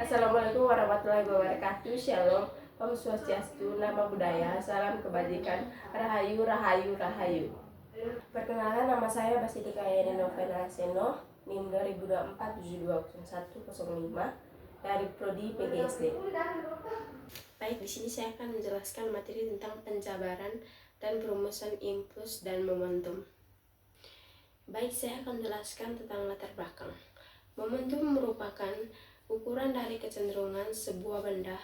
Assalamualaikum warahmatullahi wabarakatuh. Shalom, Om Swastiastu, Nama Budaya, Salam Kebajikan, Rahayu, Rahayu, Rahayu. Perkenalan, nama saya Basidika Ayani Novena Seno, NIM 2024-720105 dari Prodi PGSD. Baik, di sini saya akan menjelaskan materi tentang penjabaran dan perumusan impuls dan momentum. Baik, saya akan menjelaskan tentang latar belakang. Momentum merupakan ukuran dari kecenderungan sebuah benda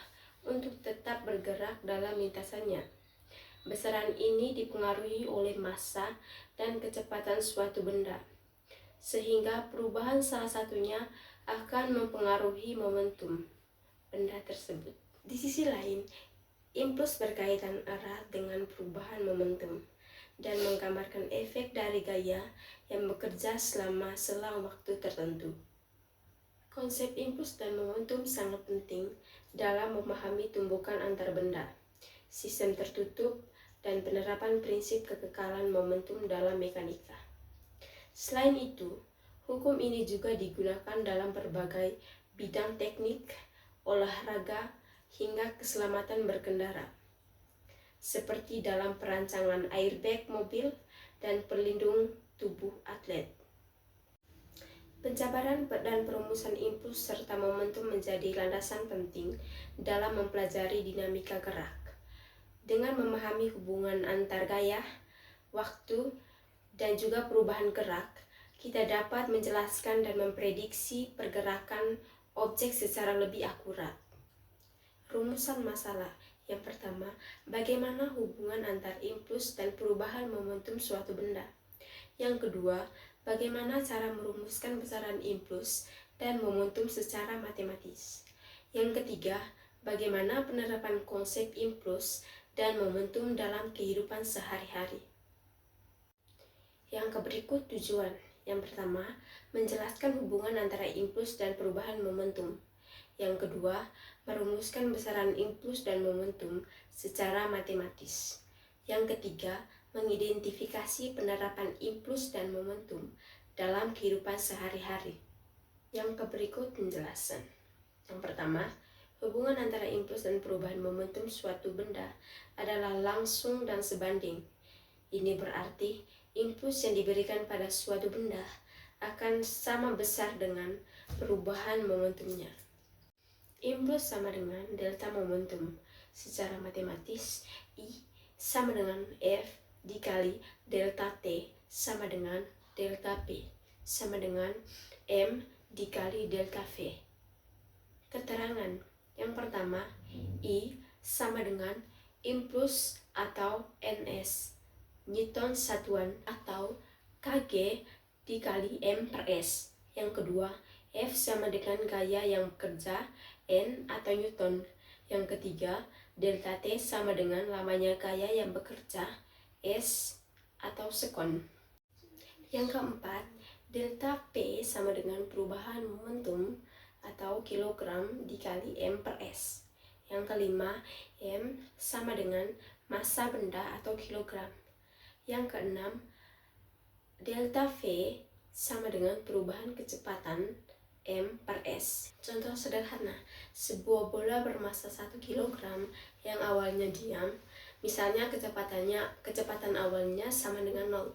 untuk tetap bergerak dalam lintasannya. Besaran ini dipengaruhi oleh massa dan kecepatan suatu benda, sehingga perubahan salah satunya akan mempengaruhi momentum benda tersebut. Di sisi lain, impuls berkaitan erat dengan perubahan momentum dan menggambarkan efek dari gaya yang bekerja selama selang waktu tertentu. Konsep impuls dan momentum sangat penting dalam memahami tumbukan antar benda, sistem tertutup, dan penerapan prinsip kekekalan momentum dalam mekanika. Selain itu, hukum ini juga digunakan dalam berbagai bidang teknik, olahraga, hingga keselamatan berkendara, seperti dalam perancangan airbag mobil dan pelindung tubuh atlet. Penjabaran dan perumusan impuls serta momentum menjadi landasan penting dalam mempelajari dinamika gerak. Dengan memahami hubungan antar gaya, waktu, dan juga perubahan gerak, kita dapat menjelaskan dan memprediksi pergerakan objek secara lebih akurat. Rumusan masalah. Yang pertama, bagaimana hubungan antar impuls dan perubahan momentum suatu benda. Yang kedua, bagaimana cara merumuskan besaran impuls dan momentum secara matematis. Yang ketiga, bagaimana penerapan konsep impuls dan momentum dalam kehidupan sehari-hari. Yang berikut tujuan. Yang pertama, menjelaskan hubungan antara impuls dan perubahan momentum. Yang kedua, merumuskan besaran impuls dan momentum secara matematis. Yang ketiga, mengidentifikasi penerapan impuls dan momentum dalam kehidupan sehari-hari. Yang berikut penjelasan. Yang pertama, hubungan antara impuls dan perubahan momentum suatu benda adalah langsung dan sebanding. Ini berarti impuls yang diberikan pada suatu benda akan sama besar dengan perubahan momentumnya. Impuls sama dengan delta momentum. Secara matematis, I sama dengan F dikali delta T sama dengan delta P sama dengan M dikali delta V. Keterangan. Yang pertama, I sama dengan impuls atau NS, Newton satuan atau kg dikali M per S. Yang kedua, F sama dengan gaya yang bekerja, N atau Newton. Yang ketiga, delta T sama dengan lamanya gaya yang bekerja, S atau sekon. Yang keempat, delta P sama dengan perubahan momentum atau kilogram dikali M per S. Yang kelima, M sama dengan massa benda atau kilogram. Yang keenam, delta V sama dengan perubahan kecepatan M per S. Contoh sederhana, sebuah bola bermassa 1 kg yang awalnya diam, misalnya kecepatan awalnya sama dengan 0,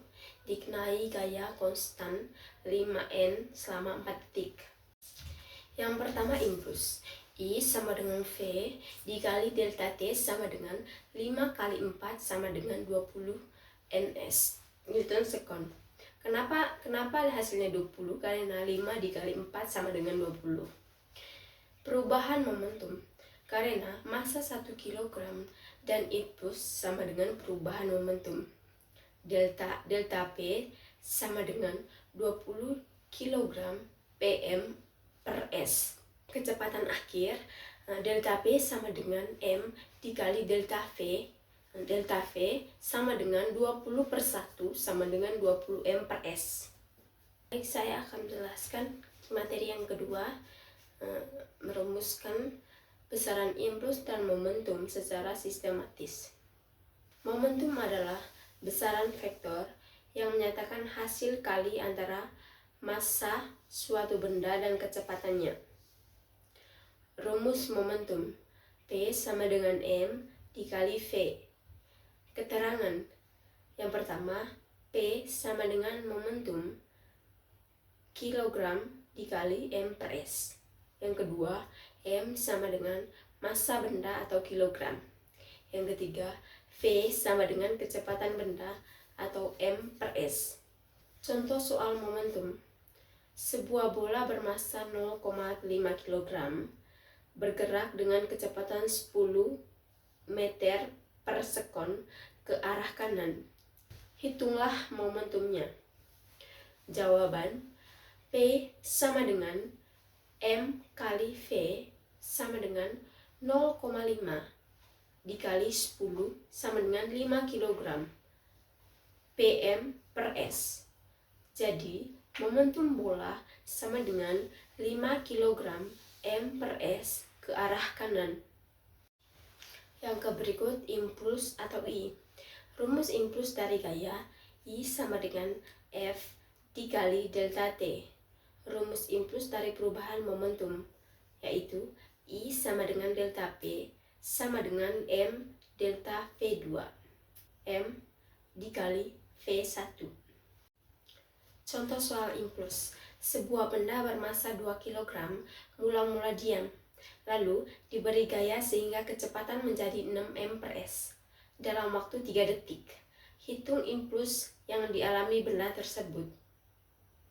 dikenai gaya konstan 5N selama 4 detik. Yang pertama, impuls. I sama dengan V dikali delta T sama dengan 5 kali 4 sama dengan 20 NS, Newton sekon. Kenapa hasilnya 20? Karena 5 dikali 4 sama dengan 20. Perubahan momentum. Karena massa 1 kg dan impuls sama dengan perubahan momentum. Delta P sama dengan 20 kg PM per S. Kecepatan akhir, delta P sama dengan M dikali delta V. Delta V sama dengan 20 per 1 sama dengan 20 M per S. Baik, saya akan menjelaskan materi yang kedua, merumuskan besaran impuls dan momentum secara sistematis. Momentum adalah besaran vektor yang menyatakan hasil kali antara massa suatu benda dan kecepatannya. Rumus momentum. P sama dengan M dikali V. Keterangan. Yang pertama, P sama dengan momentum kilogram dikali M per S. Yang kedua, M sama dengan massa benda atau kilogram. Yang ketiga, V sama dengan kecepatan benda atau M per S. Contoh soal momentum. Sebuah bola bermassa 0,5 kg bergerak dengan kecepatan 10 meter per sekon ke arah kanan. Hitunglah momentumnya. Jawaban, P sama dengan M kali V sama dengan 0,5 dikali 10 sama dengan 5 kg PM per S. Jadi, momentum bola sama dengan 5 kg M per S ke arah kanan. Yang berikut impuls atau I. Rumus impuls dari gaya I sama dengan F dikali delta T. Rumus impuls dari perubahan momentum yaitu I sama dengan delta P sama dengan M delta V2. M dikali V1. Contoh soal impuls. Sebuah benda bermassa 2 kg mula-mula diam, lalu diberi gaya sehingga kecepatan menjadi 6 M per S dalam waktu 3 detik. Hitung impuls yang dialami benda tersebut.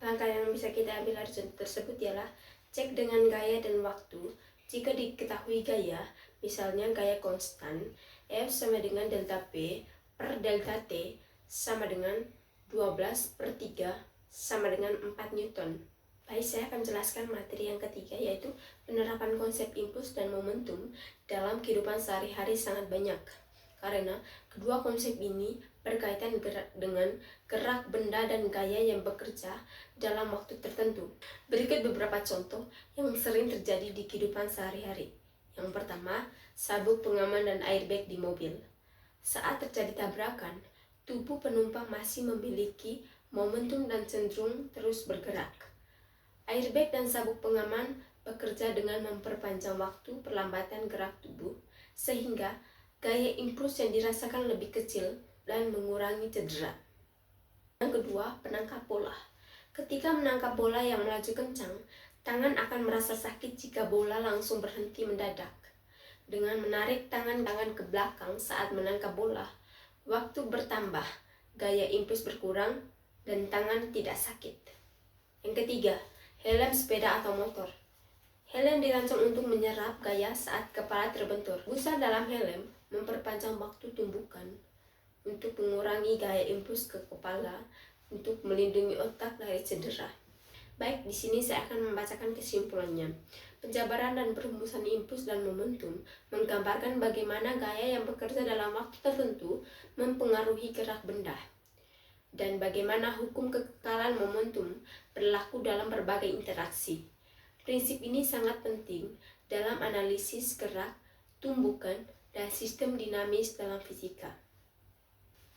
Langkah yang bisa kita ambil dari contoh tersebut ialah cek dengan gaya dan waktu. Jika diketahui gaya, misalnya gaya konstan, F sama dengan delta P per delta T sama dengan 12 per 3 sama dengan 4 Newton. Baik, saya akan jelaskan materi yang ketiga, yaitu penerapan konsep impuls dan momentum dalam kehidupan sehari-hari sangat banyak. Karena kedua konsep ini berkaitan dengan gerak benda dan gaya yang bekerja dalam waktu tertentu. Berikut beberapa contoh yang sering terjadi di kehidupan sehari-hari. Yang pertama, sabuk pengaman dan airbag di mobil. Saat terjadi tabrakan, tubuh penumpang masih memiliki momentum dan cenderung terus bergerak. Airbag dan sabuk pengaman bekerja dengan memperpanjang waktu perlambatan gerak tubuh, sehingga gaya impuls yang dirasakan lebih kecil dan mengurangi cedera. Yang kedua, penangkap bola. Ketika menangkap bola yang melaju kencang, tangan akan merasa sakit jika bola langsung berhenti mendadak. Dengan menarik tangan-tangan ke belakang saat menangkap bola, waktu bertambah, gaya impuls berkurang, dan tangan tidak sakit. Yang ketiga, helm sepeda atau motor. Helm dirancang untuk menyerap gaya saat kepala terbentur. Busa dalam helm memperpanjang waktu tumbukan untuk mengurangi gaya impuls ke kepala untuk melindungi otak dari cedera. Baik, di sini saya akan membacakan kesimpulannya. Penjabaran dan perumusan impuls dan momentum menggambarkan bagaimana gaya yang bekerja dalam waktu tertentu mempengaruhi gerak benda, dan bagaimana hukum kekekalan momentum berlaku dalam berbagai interaksi. Prinsip ini sangat penting dalam analisis gerak, tumbukan, dan sistem dinamis dalam fisika.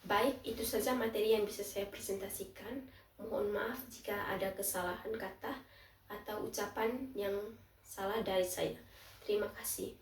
Baik, itu saja materi yang bisa saya presentasikan. Mohon maaf jika ada kesalahan kata atau ucapan yang salah dari saya. Terima kasih.